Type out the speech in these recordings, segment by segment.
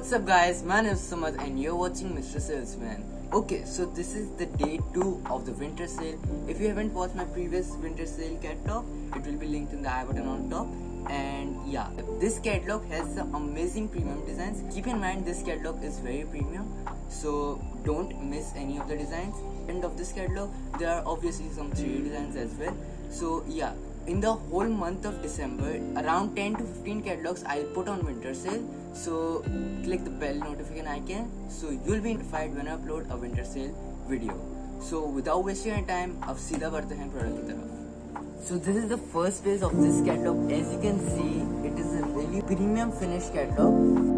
What's up guys, my name is Samad and you're watching Mr Salesman. Okay, so this is the day 2 of the winter sale. If you haven't watched my previous winter sale catalog, it will be linked in the I button on top. And yeah, this catalog has some amazing premium designs. Keep in mind this catalog is very premium, so don't miss any of the designs. End of this catalog, there are obviously some 3D designs as well. So yeah, in the whole month of December, around 10 to 15 catalogs I'll put on winter sale. So click the bell notification icon so you'll be notified when I upload a winter sale video. So without wasting your time, अब सीधा बढ़ते हैं product की तरफ. So this is the first phase of this catalog. As you can see, it is a really premium finished catalog.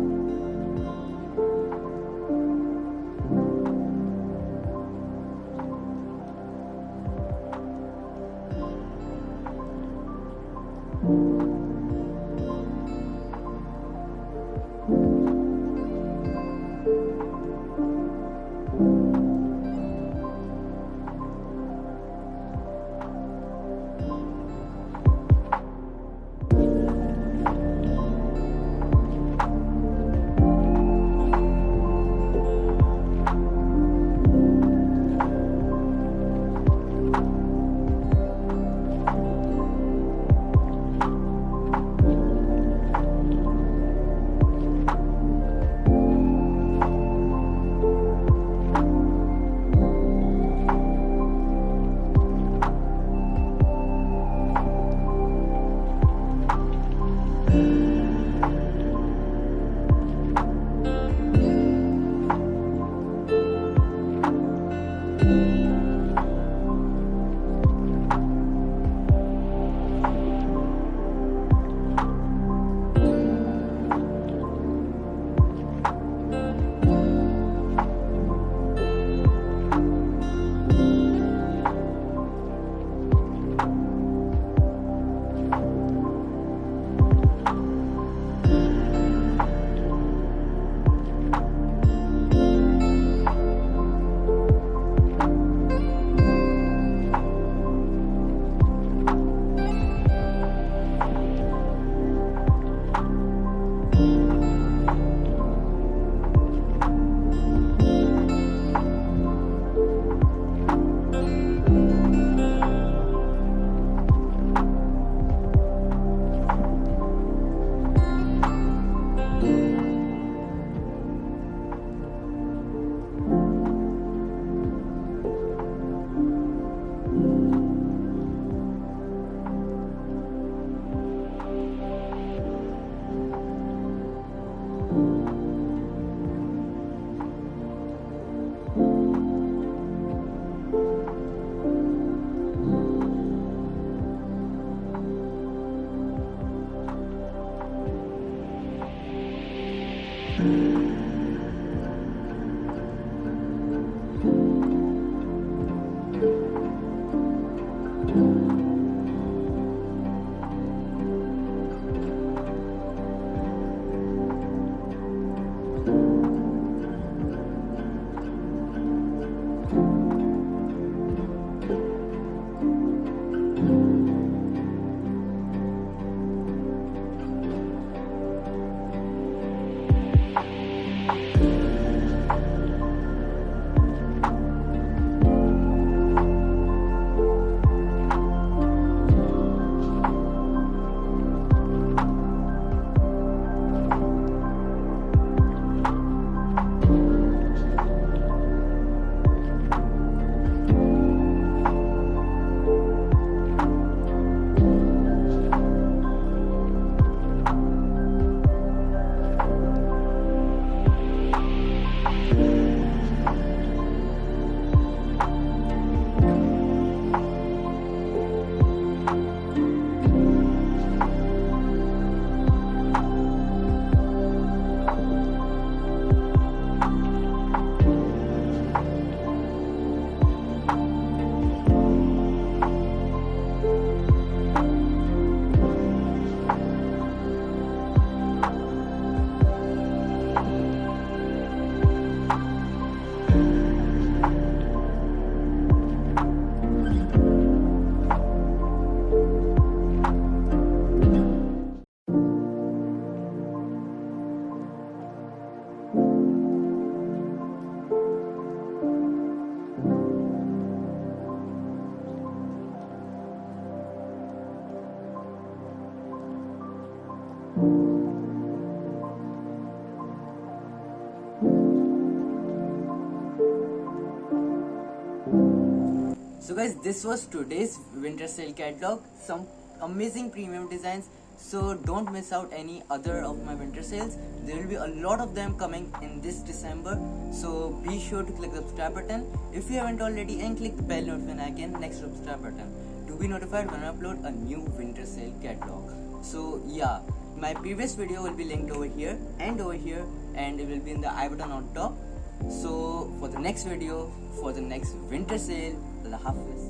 So guys, this was today's winter sale catalog. Some amazing premium designs. So don't miss out any other of my winter sales. There will be a lot of them coming in this December. So be sure to click the subscribe button if you haven't already, and click the bell notification icon next to the subscribe button to be notified when I upload a new winter sale catalog. So yeah, my previous video will be linked over here, and it will be in the I button on top. So for the next video, for the next winter sale, Allah Hafiz.